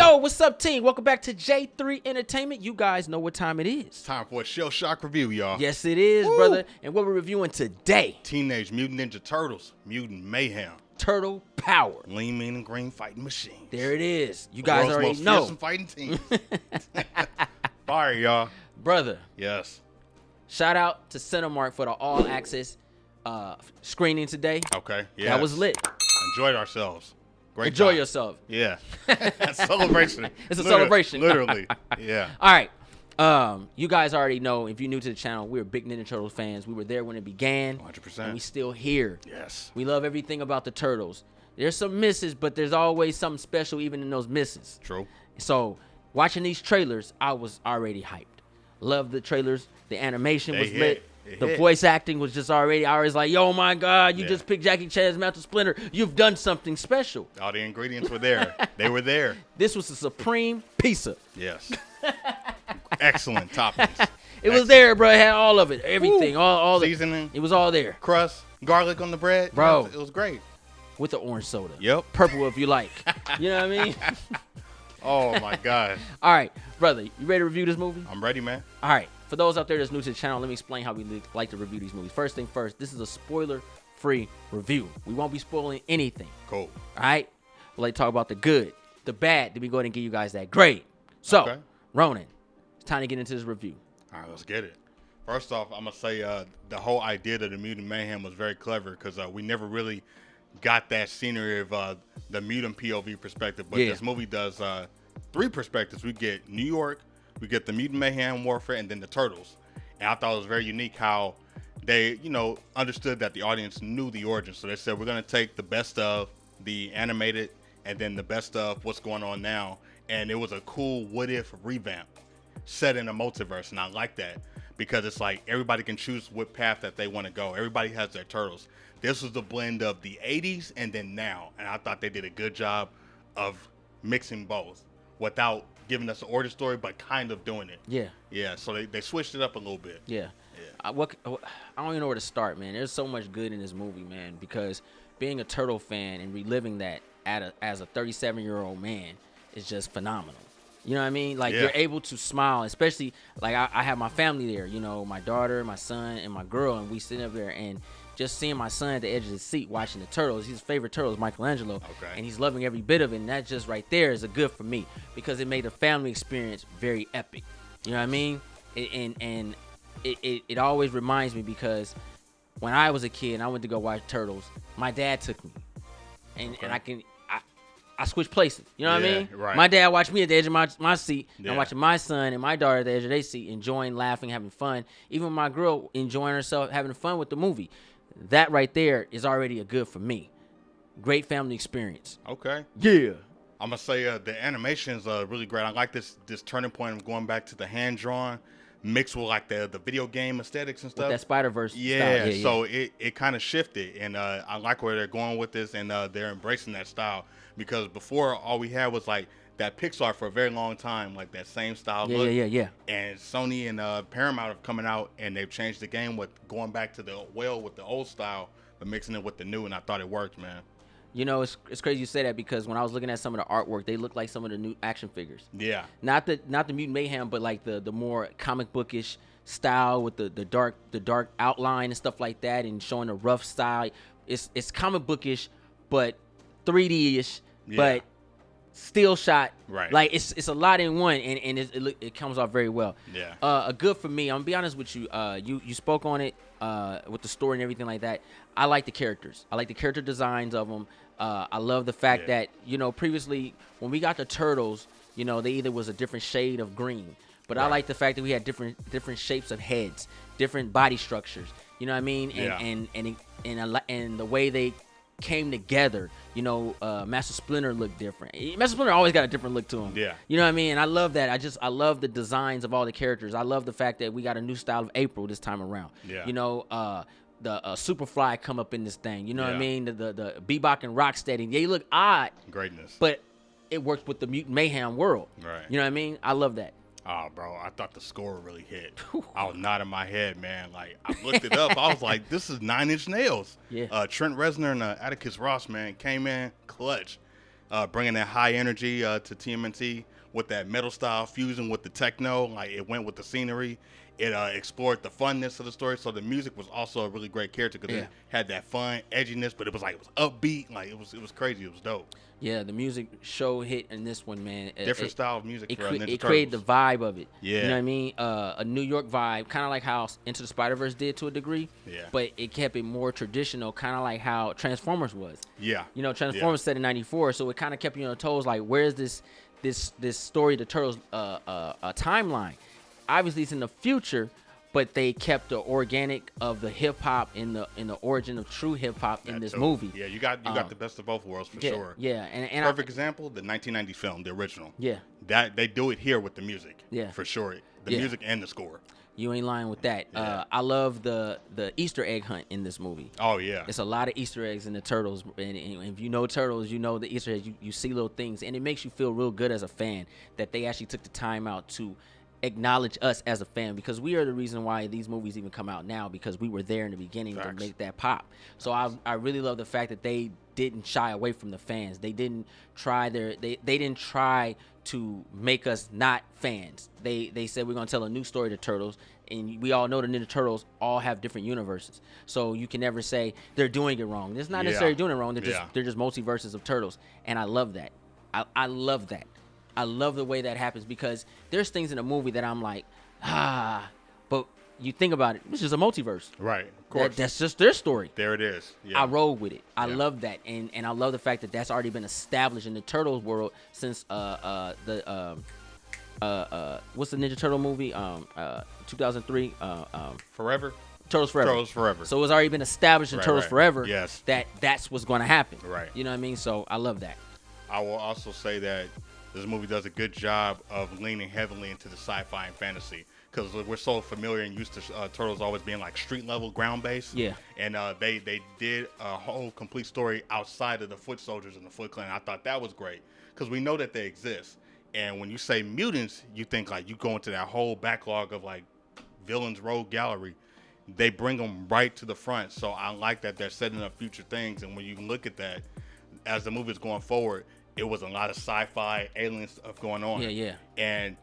Yo, what's up, team? Welcome back to J3 Entertainment. You guys know what time it is. Time for a shell shock review, y'all. Yes, it is, brother. And what we're reviewing today: Teenage Mutant Ninja Turtles, Mutant Mayhem. Turtle Power. Lean, mean, and green fighting machines. There it is. You The guys world's already most know. fearsome fighting team. Fire, y'all. Brother, Yes. shout out to Cinemark for the all-access screening today. Okay. Yeah. That was lit. Enjoyed ourselves. Great Enjoy time. yourself. Yeah. Celebration. It's a celebration. Literally. Yeah. All right. You guys already know, if you're new to the channel, we're big Ninja Turtles fans. We were there when it began. 100%. And we still here. Yes. We love everything about the Turtles. There's some misses, but there's always something special even in those misses. True. So, watching these trailers, I was already hyped. Love the trailers. The animation was lit. The voice acting was just already, I was like, yo, my God, you just picked Jackie Chan's Master Splinter. You've done something special. All the ingredients were there. They were there. This was a supreme pizza. Yes. Excellent toppings. It was there, bro. It had all of it. Everything. All the seasoning. It was all there. Crust. Garlic on the bread. Bro. It was great. With the orange soda. Yep. Purple if you like. You know what I mean? Oh, my God. All right, brother. You ready to review this movie? I'm ready, man. All right. For those out there that's new to the channel, let me explain how we like to review these movies. First thing first, this is a spoiler-free review. We won't be spoiling anything. Cool. All right? We'll like to talk about the good, the bad, then we go ahead and give you guys that grade. So, Okay. Ronan, it's time to get into this review. All right, let's get it. First off, I'm going to say the whole idea of the Mutant Mayhem was very clever because we never really got that scenery of the mutant POV perspective. But this movie does three perspectives. We get New York, we get the Mutant Mayhem warfare, and then the Turtles. And I thought it was very unique how they, understood that the audience knew the origin. So they said, we're going to take the best of the animated and then the best of what's going on now. And it was a cool what-if revamp set in a multiverse. And I like that because it's like everybody can choose what path that they want to go. Everybody has their Turtles. This was the blend of the 80s and then now. And I thought they did a good job of mixing both without giving us an origin story, but kind of doing it. Yeah. Yeah, so they switched it up a little bit. Yeah. I don't even know where to start, man. There's so much good in this movie, man, because being a Turtle fan and reliving that as a 37-year-old man is just phenomenal. You know what I mean? Like, you're able to smile, especially, like, I have my family there, my daughter, my son, and my girl, and we sitting up there, and just seeing my son at the edge of the seat watching the Turtles. His favorite Turtle is Michelangelo, and he's loving every bit of it, and that just right there is a good for me because it made the family experience very epic. You know what I mean? And it always reminds me because when I was a kid and I went to go watch Turtles, my dad took me, and I switched places. You know what I mean? Right. My dad watched me at the edge of my seat. And I'm watching my son and my daughter at the edge of their seat, enjoying, laughing, having fun. Even my girl enjoying herself, having fun with the movie. That right there is already a good for me. Great family experience. Okay. Yeah. I'm going to say the animation is really great. I like this turning point of going back to the hand-drawn mixed with like the video game aesthetics and stuff. With that Spider-Verse style. Yeah, so it kind of shifted, and I like where they're going with this, and they're embracing that style because before all we had was like that Pixar for a very long time, like that same style look. Yeah. And Sony and Paramount have coming out, and they've changed the game with going back to with the old style, but mixing it with the new, and I thought it worked, man. It's crazy you say that because when I was looking at some of the artwork, they look like some of the new action figures. Yeah. Not the Mutant Mayhem, but like the more comic bookish style with the dark outline and stuff like that, and showing the rough style. It's comic bookish, but 3D-ish, but still shot. Right. Like it's a lot in one, and it comes off very well. Yeah. A good for me. I'm gonna be honest with you. You spoke on it with the story and everything like that. I like the characters. I like the character designs of them. I love the fact that previously when we got the Turtles, they either was a different shade of green, but I like the fact that we had different shapes of heads, different body structures. You know what I mean? And the way they came together. Master Splinter looked different. Master Splinter always got a different look to him. Yeah. You know what I mean? And I love that. I love the designs of all the characters. I love the fact that we got a new style of April this time around. Yeah. The Superfly come up in this thing. You know what I mean? The Bebop and Rocksteady. They look odd. Greatness. But it works with the Mutant Mayhem world. Right. You know what I mean? I love that. Oh, bro, I thought the score really hit. I was nodding my head, man. Like, I looked it up. I was like, this is 9 Inch Nails. Yeah. Trent Reznor and Atticus Ross, man, came in clutch. bringing that high energy to TMNT with that metal style fusion with the techno. Like it went with the scenery. It explored the funness of the story. So the music was also a really great character because it had that fun edginess, but it was upbeat. Like it was crazy. It was dope. Yeah, the music show hit in this one, man. Different style of music for Ninja Turtles. It created the vibe of it. Yeah. You know what I mean? A New York vibe, kind of like how Into the Spider-Verse did to a degree. Yeah. But it kept it more traditional, kind of like how Transformers was. Yeah. You know, Transformers set in '94, so it kind of kept you on your toes. Like, where's this story, the Turtles timeline? Obviously, it's in the future, but they kept the organic of the hip hop in the origin of true hip hop in this movie. Yeah, you got the best of both worlds for sure. Yeah, and perfect example, the 1990 film, the original. Yeah, that they do it here with the music. Yeah, for sure, the music and the score. You ain't lying with that. Yeah. I love the Easter egg hunt in this movie. Oh yeah, it's a lot of Easter eggs in the Turtles, and if you know Turtles, you know the Easter eggs. You see little things, and it makes you feel real good as a fan that they actually took the time out to acknowledge us as a fan, because we are the reason why these movies even come out now, because we were there in the beginning to make that pop. So I really love the fact that they didn't shy away from the fans. They didn't try they didn't try to make us not fans. They said we're gonna tell a new story to Turtles, and we all know the Ninja Turtles all have different universes. So you can never say they're doing it wrong. It's not necessarily doing it wrong. They're just multiverses of Turtles, and I love that. I love that. I love the way that happens, because there's things in a movie that I'm like, but you think about it, it's just a multiverse. Right, of course. That's just their story. There it is. Yeah. I roll with it. I love that, and I love the fact that that's already been established in the Turtles world since what's the Ninja Turtle movie? 2003. Forever. Turtles Forever. Turtles Forever. So it's already been established in Turtles Forever. Yes. That's what's going to happen. Right. You know what I mean? So I love that. I will also say that this movie does a good job of leaning heavily into the sci-fi and fantasy, because we're so familiar and used to Turtles always being like street level, ground based. Yeah. And they did a whole complete story outside of the Foot Soldiers and the Foot Clan. I thought that was great, because we know that they exist. And when you say mutants, you think like you go into that whole backlog of like villains rogue gallery. They bring them right to the front. So I like that they're setting up future things. And when you look at that, as the movie's going forward, it was a lot of sci-fi alien stuff going on. Yeah. And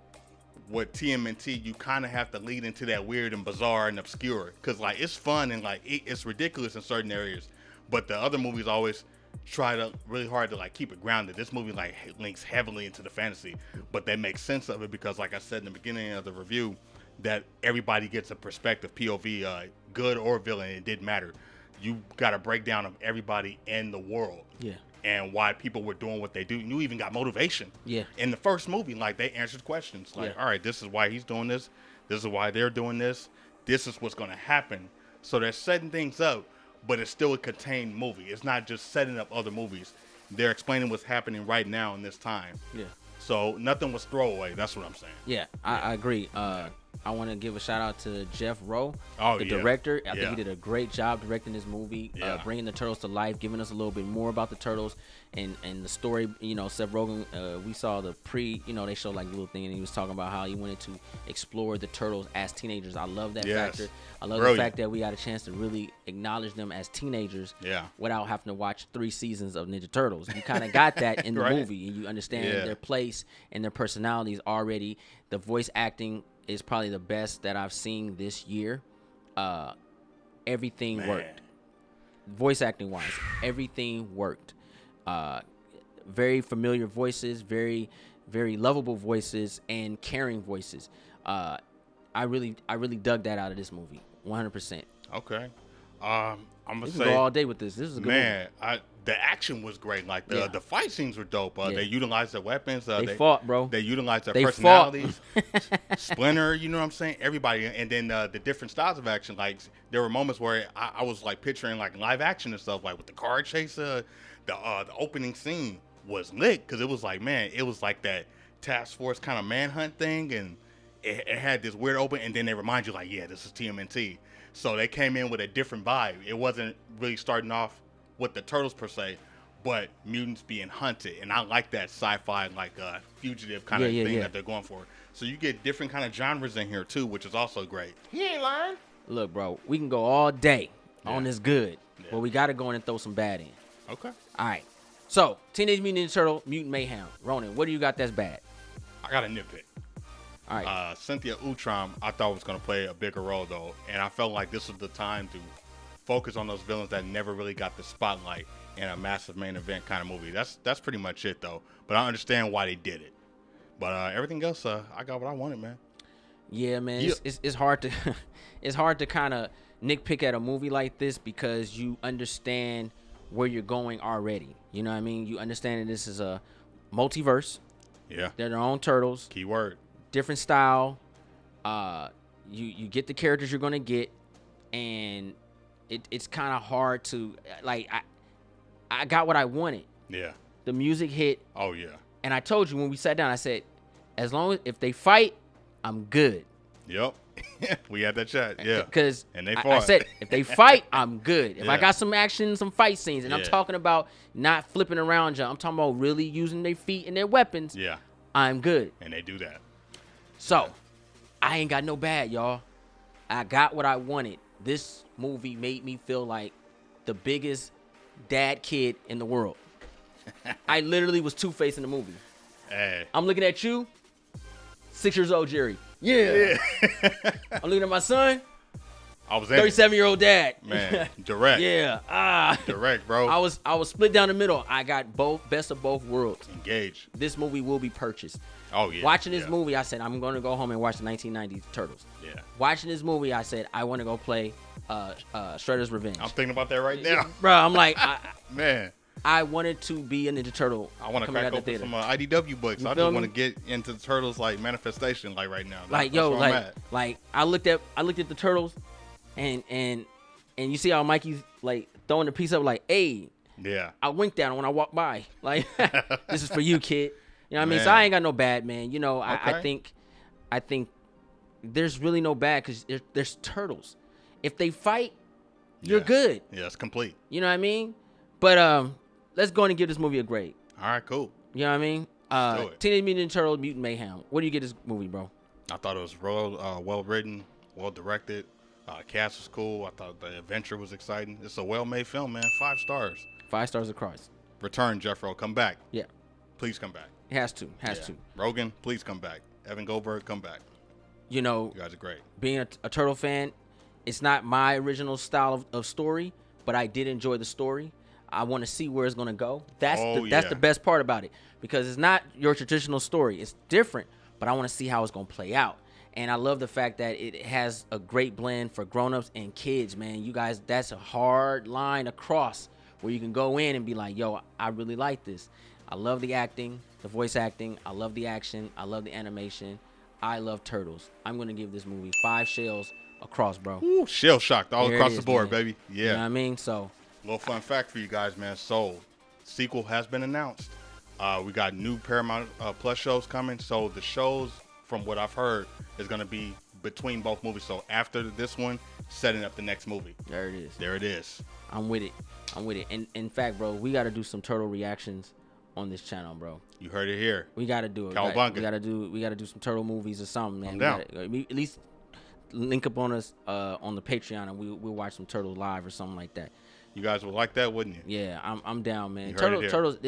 with TMNT, you kind of have to lead into that weird and bizarre and obscure, because like it's fun and like it's ridiculous in certain areas, but the other movies always try to really hard to like keep it grounded. This movie like links heavily into the fantasy, but they make sense of it, because like I said in the beginning of the review, that everybody gets a perspective, POV, good or villain, it didn't matter. You got a breakdown of everybody in the world. Yeah. And why people were doing what they do. You even got motivation. Yeah. In the first movie, like they answered questions. Like, all right, this is why he's doing this. This is why they're doing this. This is what's going to happen. So they're setting things up, but it's still a contained movie. It's not just setting up other movies. They're explaining what's happening right now in this time. Yeah. So nothing was throwaway. That's what I'm saying. Yeah, I agree. I want to give a shout out to Jeff Rowe, the yeah. director. I think he did a great job directing this movie, Yeah. bringing the Turtles to life, giving us a little bit more about the Turtles and the story. You know, Seth Rogen, we saw the they showed like a little thing, and he was talking about how he wanted to explore the Turtles as teenagers. I love that factor. I love the fact that we got a chance to really acknowledge them as teenagers without having to watch 3 seasons of Ninja Turtles. You kind of got that in the movie, and you understand their place and their personalities already. The voice acting is probably the best that I've seen this year. Everything worked. Voice acting wise, everything worked. Very familiar voices, very, very lovable voices, and caring voices. I really dug that out of this movie, 100%. Okay. I'm gonna say go all day with this. This is a good movie. The action was great. Like the fight scenes were dope. They utilized their weapons. They fought, bro. They utilized their personalities. Splinter, you know what I'm saying? Everybody, and then the different styles of action. Like there were moments where I was like picturing like live action and stuff, like with the car chase. The opening scene was lit, because it was like, man, it was like that task force kind of manhunt thing, and it had this weird open, and then they remind you like, yeah, this is TMNT. So they came in with a different vibe. It wasn't really starting off with the Turtles per se, but mutants being hunted, and I like that sci-fi like fugitive kind of thing that they're going for. So you get different kind of genres in here too, which is also great. He ain't lying. Look, bro, we can go all day on this good, but we got to go in and throw some bad in. Okay. All right. So, Teenage Mutant Ninja Turtle, Mutant Mayhem. Ronan, what do you got that's bad? I got a nitpick. All right. Cynthia Utrom, I thought was going to play a bigger role, though. And I felt like this was the time to focus on those villains that never really got the spotlight in a massive main event kind of movie. That's pretty much it, though. But I understand why they did it. But everything else, I got what I wanted, man. Yeah, man. Yeah. It's hard to it's hard to kind of nitpick at a movie like this because you understand where you're going already. You know what I mean? You understand that this is a multiverse. Yeah. They're their own turtles. Keyword. Different style. You get the characters you're gonna get, and it's kind of hard to like. I got what I wanted. Yeah. The music hit. Oh yeah. And I told you when we sat down, I said, as long as if they fight, I'm good. Yep. We had that chat. Yeah. Because and they fought. I said, if they fight, I'm good. If Yeah. I got some action, some fight scenes, and Yeah. I'm talking about not flipping around, I'm talking about really using their feet and their weapons. Yeah. I'm good. And they do that. So, I ain't got no bad, y'all. I got what I wanted. This movie made me feel like the biggest dad kid in the world. I literally was Two-Face in the movie. Hey. I'm looking at you, 6 years old Jerry. Yeah. I'm looking at my son, I was 37-year-old dad. Man, direct. Yeah. Direct, bro. I was split down the middle. I got both, best of both worlds. Engage. This movie will be purchased. Oh yeah. Watching this movie, I said I'm going to go home and watch the 1990s Turtles. Yeah. Watching this movie, I said I want to go play Shredder's Revenge. I'm thinking about that right now. Bro, I'm like, Man. I wanted to be a Ninja Turtle. I want to coming crack out the open theater. some IDW books. You I feel just me? want to get into the Turtles like manifestation like right now. Like That's yo, where I'm at. like I looked at the Turtles, and you see how Mikey's like throwing the piece up like, hey. Yeah. I winked at him when I walked by. Like, this is for you, kid. You know what I mean? Man. So I ain't got no bad, man. You know, I Okay. think there's really no bad because there's turtles. If they fight, you're Yeah. good. Yeah, it's complete. You know what I mean? But let's go and give this movie a grade. All right, cool. You know what I mean? Let's do it. Teenage Mutant Ninja Turtle, Mutant Mayhem. What do you get this movie, bro? I thought it was well written, well directed. Cast was cool. I thought the adventure was exciting. It's a well-made film, man. 5 stars. 5 stars across. Return, Jeffro. Come back. Yeah. Please come back. It has to. Yeah. Rogan, please come back. Evan Goldberg, come back. You know, You guys are great. being a Turtle fan, it's not my original style of story, but I did enjoy the story. I want to see where it's going to go. That's yeah. the best part about it because it's not your traditional story. It's different, but I want to see how it's going to play out. And I love the fact that it has a great blend for grown-ups and kids, man. You guys, that's a hard line across where you can go in and be like, yo, I really like this. I love the acting, the voice acting. I love the action. I love the animation. I love Turtles. I'm going to give this movie 5 shells across, bro. Ooh, shell shocked all There it across is, the board, man. baby. Yeah. You know what I mean? So, Little fun fact for you guys, man. So, sequel has been announced. We got new Paramount Plus shows coming. So, the shows, from what I've heard, is going to be between both movies. So, after this one, setting up the next movie. there it is. There it is. I'm with it. And in fact, bro, we got to do some turtle reactions on this channel, bro. You heard it here. We got to do it. Cowabunga. We got to do some turtle movies or something, man. I'm down. At least link up on us on the Patreon and we'll watch some Turtles live or something like that. You guys would like that, wouldn't you? Yeah, I'm down, man. You heard it here. Turtles.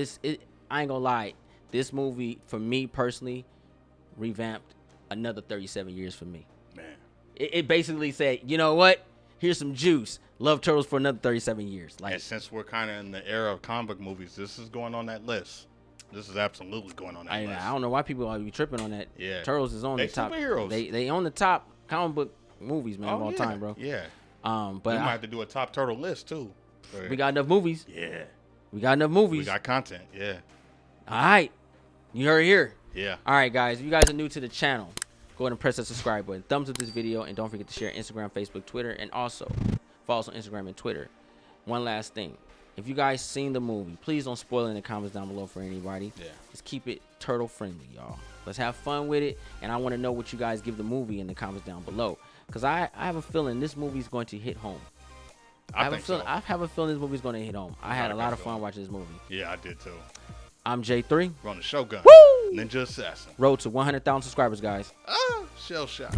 I ain't gonna lie. This movie, for me personally, revamped another 37 years for me. Man. It basically said, you know what? Here's some juice. Love Turtles for another 37 years. Like, And since we're kind of in the era of comic book movies, this is going on that list. This is absolutely going on that list. I don't know why people are be tripping on that. Yeah. Turtles is on They the top. superheroes. They on the top comic book movies, man, of all yeah. time, bro. Yeah. But We might have to do a top turtle list, too. we got enough movies. Yeah. We got enough movies. We got content. Yeah. All right. You heard it here. Yeah. All right, guys. If you guys are new to the channel, go ahead and press that subscribe button. Thumbs up this video, and don't forget to share Instagram, Facebook, Twitter, and also follow us on Instagram and Twitter. One last thing. If you guys seen the movie, please don't spoil it in the comments down below for anybody. Yeah. Just keep it turtle friendly, y'all. Let's have fun with it, and I want to know what you guys give the movie in the comments down below, because I have a feeling this movie is going to hit home. I have a feeling this movie's going to hit home. I had a lot of fun watching this movie. Yeah, I did, too. I'm J3. Run the Shogun. Woo! Ninja Assassin. Road to 100,000 subscribers, guys. Ah, shell shock.